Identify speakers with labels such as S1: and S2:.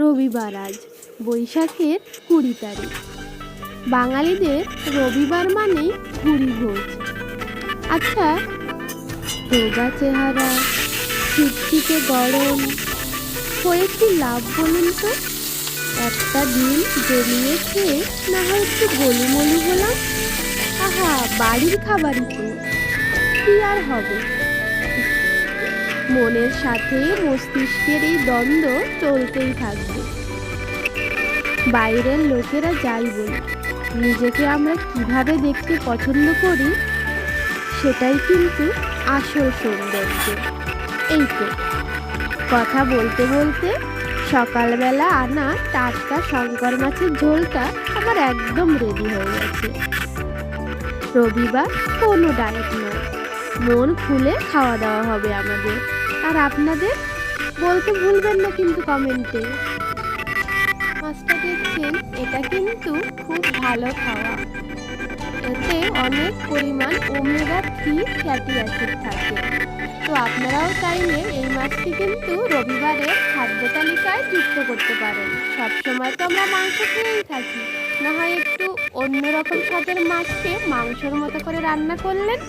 S1: রবিবার আজ বৈশাখের 20 তারিখ। বাঙালিদের রবিবার মানেই ভুরি ভোজ। আচ্ছা, রোগা চেহারা, ছিটছিটে গরম হয়ে কি লাভ বলুন তো? একটা দিন জমিয়ে খেয়ে না হয় একটু গোলুমলু হলাম। আহা, বাড়ির খাবারই তো, কি আর হবে। মনের সাথে মস্তিষ্কের এই দ্বন্দ্ব চলতেই থাকবে। বাইরের লোকেরা যাই বলুক, নিজেকে আমরা কিভাবে দেখতে পছন্দ করি সেটাই কিন্তু আসল সৌন্দর্য। এই তো, কথা বলতে বলতে সকালবেলা আনা টাটকা শঙ্কর মাছের ঝোলটা আমার একদম রেডি হয়ে গেছে। রবিবার কোনো ডায়েট নয়, মন খুলে খাওয়া দাওয়া হবে আমাদের। আর আপনাদের বলতে ভুলবেন না কিন্তু কমেন্টে। মাছটা দেখছেন, এটা কিন্তু খুব ভালো খাওয়া। এতে অনেক পরিমাণ ওমেগা 3 ফ্যাটি অ্যাসিড থাকে। তো আপনারাও চাইলে এই মাছটি কিন্তু রবিবারের খাদ্য তালিকায় যুক্ত করতে পারেন। সবসময় তো আমরা মাংস খেয়েই থাকি, না হয় একটু অন্যরকম স্বাদের মাছকে মাংসর মতো করে রান্না করলেন।